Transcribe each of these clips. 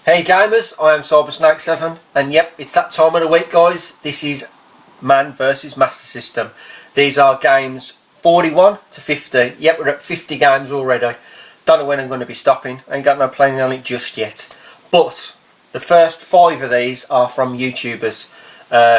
Hey gamers, I am CyberSnake7 and yep, it's that time of the week guys. This is Man vs Master System. These are games 41 to 50. Yep, we're at 50 games already. Don't know when I'm going to be stopping. Ain't got no planning on it just yet. But the first 5 of these are from YouTubers.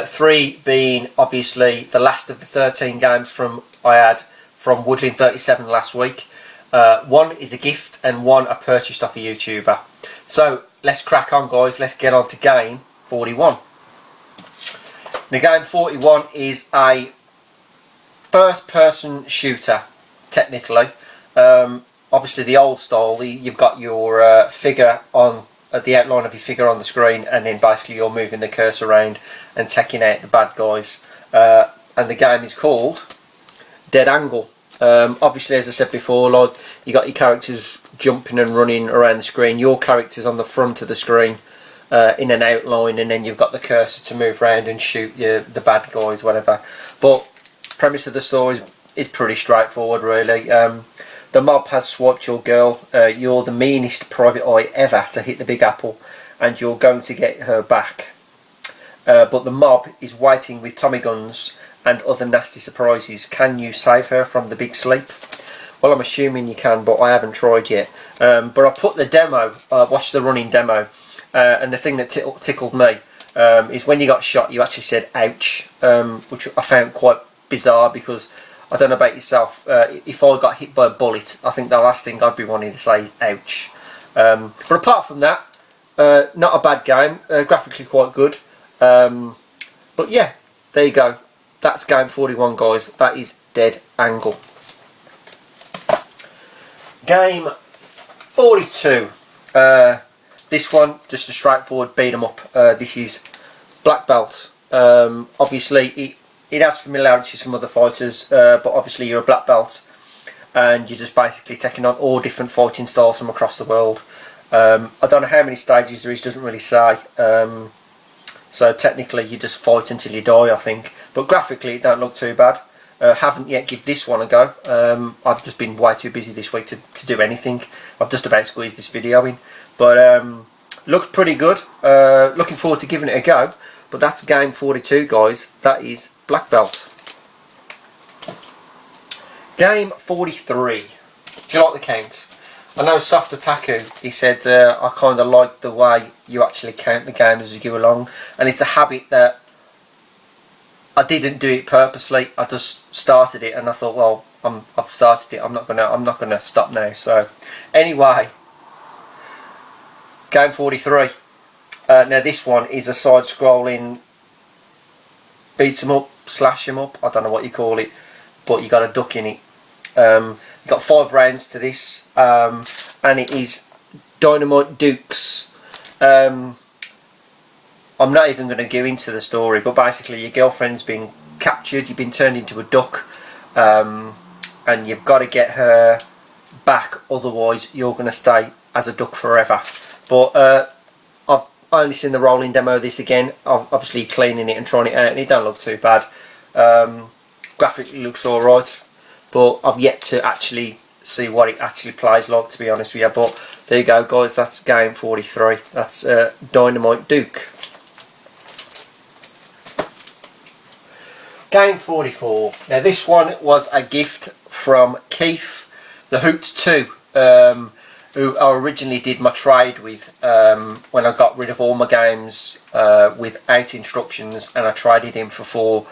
3 being obviously the last of the 13 games I had from Woodlin37 last week. 1 is a gift and 1 I purchased off a YouTuber. So let's crack on guys, let's get on to game 41. Now game 41 is a first person shooter, technically. Obviously the old style, you've got your figure on, the outline of your figure on the screen, and then basically you're moving the cursor around and taking out the bad guys. And the game is called Dead Angle. Obviously, as I said before, like, you got your characters jumping and running around the screen. Your character's on the front of the screen in an outline, and then you've got the cursor to move around and shoot the bad guys, whatever. But premise of the story is pretty straightforward, really. The mob has swiped your girl. You're the meanest private eye ever to hit the Big Apple, and you're going to get her back. But the mob is waiting with Tommy guns and other nasty surprises. Can you save her from the big sleep? Well, I'm assuming you can, but I haven't tried yet. But I put the demo, watched the running demo, and the thing that tickled me is when you got shot, you actually said ouch, which I found quite bizarre, because I don't know about yourself, if I got hit by a bullet, I think the last thing I'd be wanting to say is ouch. But apart from that, not a bad game, graphically quite good. But yeah, there you go. That's game 41 guys, that is Dead Angle. Game 42. This one, just a straightforward beat 'em up. This is Black Belt. Obviously it has familiarities from other fighters, but obviously you're a Black Belt and you're just basically taking on all different fighting styles from across the world. I don't know how many stages there is, doesn't really say. So technically you just fight until you die, I think. But graphically it don't look too bad. Haven't yet give this one a go. I've just been way too busy this week to do anything. I've just about squeezed this video in. But looks pretty good. Looking forward to giving it a go. But that's game 42 guys. That is Black Belt. Game 43. Do you like the count? I know Soft Otaku, he said, I kind of like the way you actually count the games as you go along, and it's a habit that I didn't do it purposely. I just started it and I thought, well, I've started it, I'm not gonna stop now. So anyway, game 43. Now this one is a side-scrolling beat 'em up, slash 'em up, I don't know what you call it, but you got a duck in it. You've got 5 rounds to this, and it is Dynamite Duke's. I'm not even going to go into the story, but basically your girlfriend's been captured, you've been turned into a duck, and you've got to get her back, otherwise you're going to stay as a duck forever. But I've only seen the rolling demo of this again, obviously cleaning it and trying it out, and it don't look too bad. Graphically looks alright, but I've yet to actually see what it actually plays like, to be honest with you. But there you go guys, that's game 43. That's Dynamite Duke. Game 44. Now this one was a gift from Keith, the Hoots 2, who I originally did my trade with when I got rid of all my games without instructions, and I traded him for 4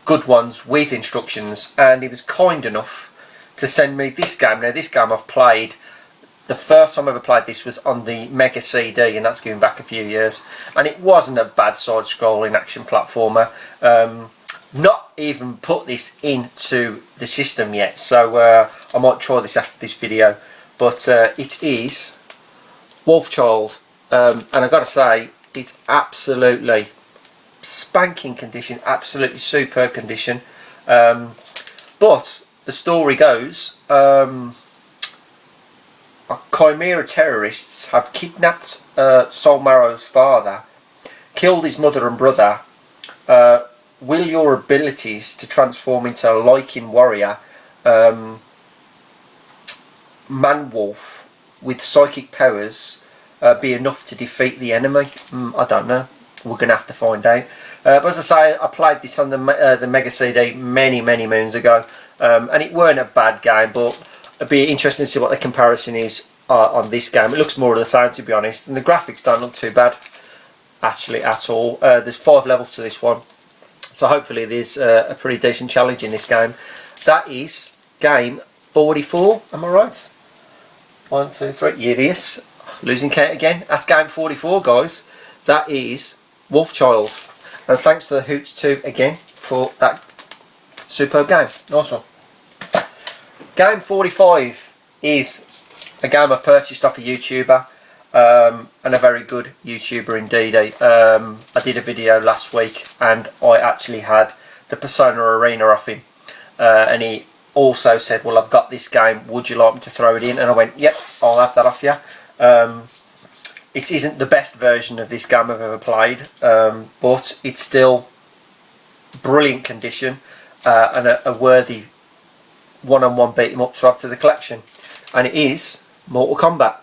good ones with instructions, and he was kind enough to send me this game. Now this game I've played, the first time I ever played this was on the Mega CD, and that's going back a few years, and it wasn't a bad side-scrolling action platformer. Not even put this into the system yet, so I might try this after this video. But it is Wolfchild, and I've got to say, it's absolutely spanking condition, absolutely superb condition. But the story goes, Chimera terrorists have kidnapped Solmaro's father, killed his mother and brother. Will your abilities to transform into a Lycan warrior, Man-Wolf with psychic powers be enough to defeat the enemy? I don't know. We're going to have to find out. But as I say, I played this on the Mega CD many moons ago, and it weren't a bad game, but it'd be interesting to see what the comparison is on this game. It looks more of the same, to be honest, and the graphics don't look too bad actually at all. There's 5 levels to this one, so hopefully there's a pretty decent challenge in this game. That is game 44, am I right? 1, 2, 3, yes, losing count again. That's game 44, guys. That is Wolfchild, and thanks to the Hoots 2 again for that superb game. Nice one. Game 45 is a game I purchased off a YouTuber, and a very good YouTuber indeed. I did a video last week and I actually had the Persona Arena off him, and he also said, well, I've got this game, would you like me to throw it in? And I went, yep, I'll have that off you. It isn't the best version of this game I've ever played, but it's still brilliant condition, and a worthy one-on-one beat 'em up to add to the collection. And it is Mortal Kombat.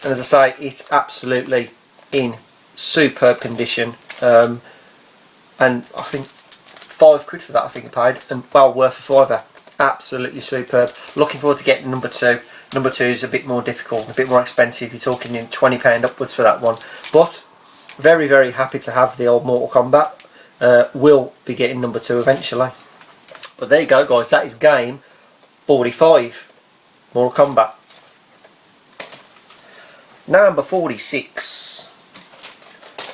And as I say, it's absolutely in superb condition. And I think £5 for that, I think I paid, and well worth a £5. Absolutely superb. Looking forward to getting number 2. Number 2 is a bit more difficult, a bit more expensive. You're talking in £20 upwards for that one. But very happy to have the old Mortal Kombat. Will be getting number 2 eventually. But there you go, guys. That is game 45, Mortal Kombat. Number 46.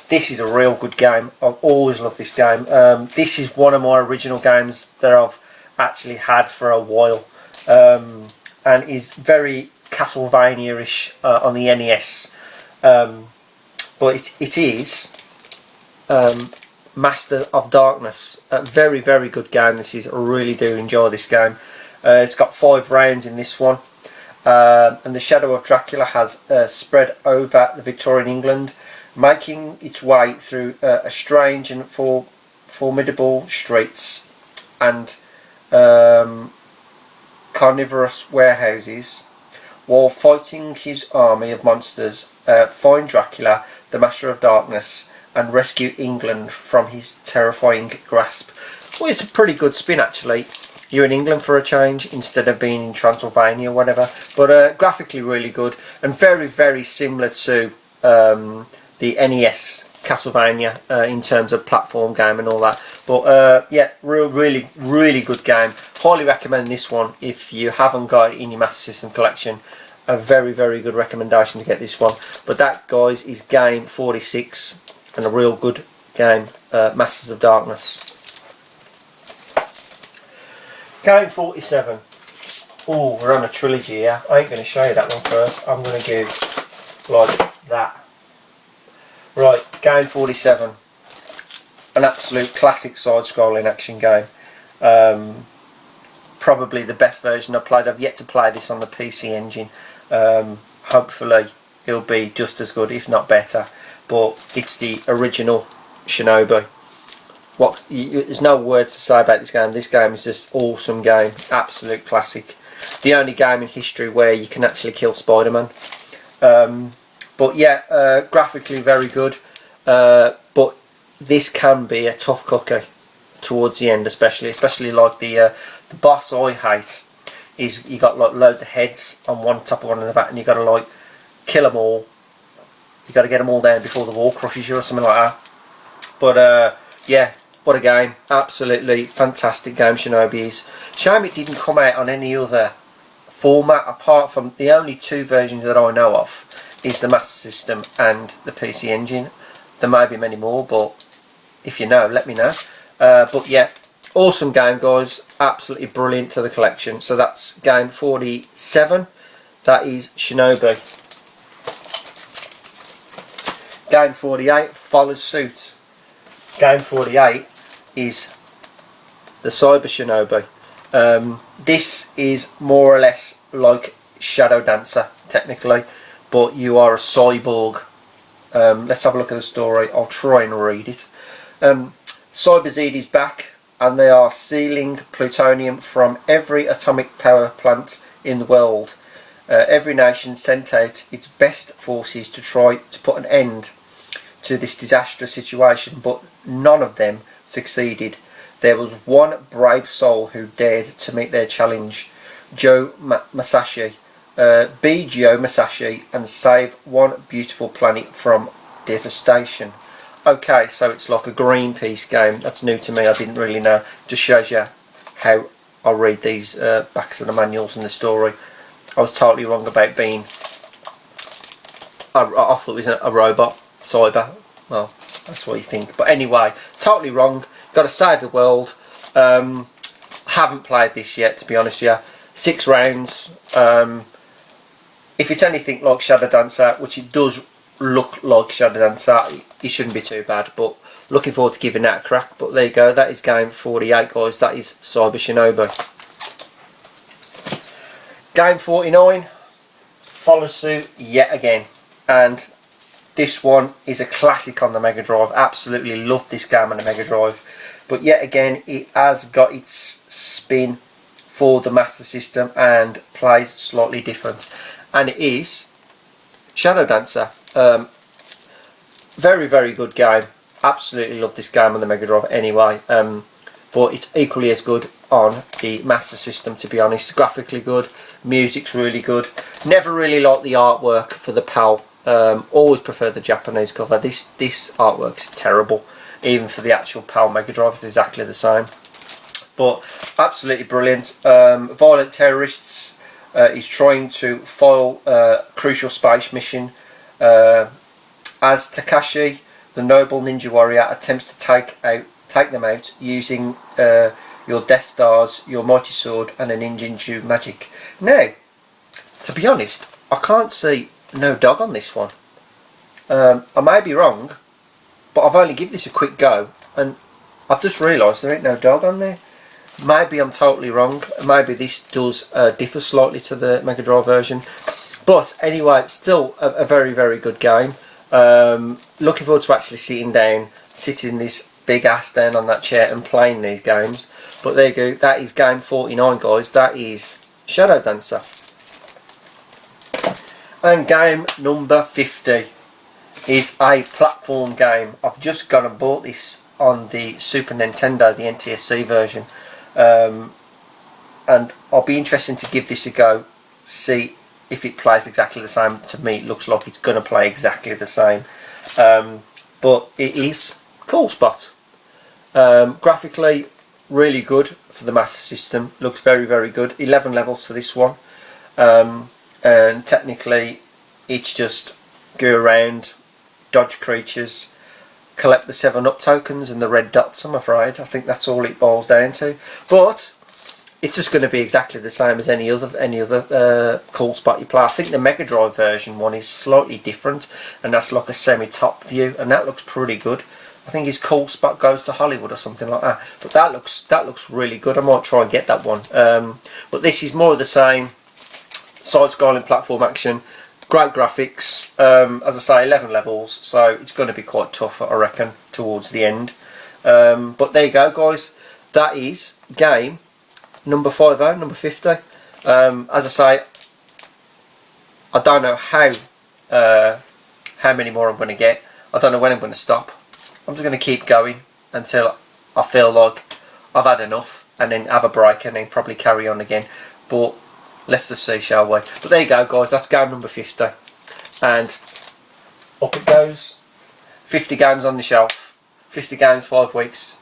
This is a real good game. I've always loved this game. This is one of my original games that I've actually had for a while, and is very Castlevania-ish on the NES, but it is Master of Darkness. A very good game this is. I really do enjoy this game. It's got 5 rounds in this one, and the shadow of Dracula has spread over the Victorian England, making its way through a strange and formidable streets and carnivorous warehouses. While fighting his army of monsters, find Dracula, the Master of Darkness, and rescue England from his terrifying grasp. Well, it's a pretty good spin actually. You're in England for a change instead of being in Transylvania or whatever. But graphically really good, and very similar to the NES Castlevania in terms of platform game and all that. But yeah, really good game. Highly recommend this one if you haven't got it in your Master System collection. A very good recommendation to get this one. But that, guys, is game 46, and a real good game, Masters of Darkness. Game 47. Oh, we're on a trilogy here. I ain't going to show you that one first. I'm going to give like that. Right, game 47. An absolute classic side-scrolling action game. Probably the best version I've played. I've yet to play this on the PC Engine. Hopefully it'll be just as good, if not better. But it's the original Shinobu. There's no words to say about this game. This game is just awesome game. Absolute classic. The only game in history where you can actually kill Spider-Man. But yeah, graphically very good. But this can be a tough cookie towards the end, especially like the boss I hate is you got like loads of heads on one top of one in the back, and you got to like kill them all. You got to get them all down before the wall crushes you or something like that. But yeah, what a game. Absolutely fantastic game, Shinobi is. Shame it didn't come out on any other format apart from the only 2 versions that I know of is the Master System and the PC Engine. There may be many more, but if you know, let me know. But yeah, awesome game, guys. Absolutely brilliant to the collection. So that's game 47. That is Shinobi. Game 48 follows suit. Game 48 is the Cyber Shinobi. This is more or less like Shadow Dancer, technically, but you are a cyborg. Let's have a look at the story. I'll try and read it. Cyber Z is back, and they are stealing plutonium from every atomic power plant in the world, Every nation sent out its best forces to try to put an end to this disastrous situation, but none of them succeeded. There was one brave soul who dared to meet their challenge, Joe Masashi, be Joe Masashi, and save one beautiful planet from devastation. Okay, so it's like a Greenpeace game. That's new to me, I didn't really know. Just shows you how I read these backs of the manuals and the story. I was totally wrong about being... I thought it was a robot, cyber. Well, that's what you think. But anyway, totally wrong. Got to save the world. Haven't played this yet, to be honest with you. 6 rounds. If it's anything like Shadow Dancer, which it does look like Shadow Dancer, it shouldn't be too bad. But looking forward to giving that a crack. But there you go. That is game 48, guys. That is Cyber Shinobu. Game 49 follows suit yet again, and this one is a classic on the Mega Drive. Absolutely love this game on the Mega Drive, but yet again it has got its spin for the Master System and plays slightly different, and it is Shadow Dancer. Very, very good game. Absolutely love this game on the Mega Drive anyway, but it's equally as good on the Master System, to be honest. Graphically good, music's really good. Never really liked the artwork for the PAL. Always prefer the Japanese cover. This artwork's terrible. Even for the actual PAL Mega Drive, it's exactly the same. But absolutely brilliant. Violent terrorists is trying to foil a crucial space mission as Takashi, the noble ninja warrior, attempts to take them out using your Death Stars, your Mighty Sword, and a ninjutsu magic. Now, to be honest, I can't see no dog on this one. I may be wrong, but I've only given this a quick go, and I've just realised there ain't no dog on there. Maybe I'm totally wrong. Maybe this does differ slightly to the Mega Drive version. But anyway, it's still a very, very good game. Looking forward to actually sitting this big ass down on that chair and playing these games. But there you go, that is game 49, guys. That is Shadow Dancer. And game number 50 is a platform game. I've just gone and bought this on the Super Nintendo, the NTSC version, and I'll be interested to give this a go, see if it plays exactly the same. To me, it looks like it's going to play exactly the same, but it is Cool Spot. Graphically, really good for the Master System. Looks very, very good. 11 levels to this one, and technically it's just go around, dodge creatures, collect the 7-up tokens and the red dots. I'm afraid I think that's all it boils down to, but it's just going to be exactly the same as any other Cool Spot you play. I think the Mega Drive version one is slightly different, and that's like a semi-top view, and that looks pretty good. I think his Cool Spot Goes to Hollywood or something like that. But that looks really good. I might try and get that one. But this is more of the same. Side-scrolling platform action. Great graphics. As I say, 11 levels. So it's going to be quite tough, I reckon, towards the end. But there you go, guys. That is game number 50, number 50. As I say, I don't know how many more I'm going to get. I don't know when I'm going to stop. I'm just going to keep going until I feel like I've had enough, and then have a break and then probably carry on again. But let's just see, shall we? But there you go, guys. That's game number 50. And up it goes. 50 games on the shelf. 50 games, 5 weeks.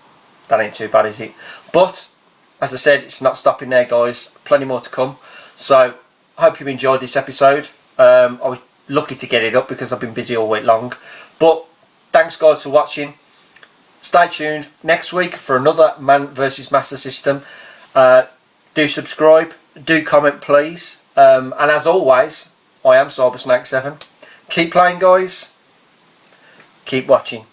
That ain't too bad, is it? But, as I said, it's not stopping there, guys. Plenty more to come. So, I hope you enjoyed this episode. I was lucky to get it up because I've been busy all week long. But thanks, guys, for watching. Stay tuned next week for another Man vs Master System. Do subscribe, do comment, please. And as always, I am Cybersnake7. Keep playing, guys. Keep watching.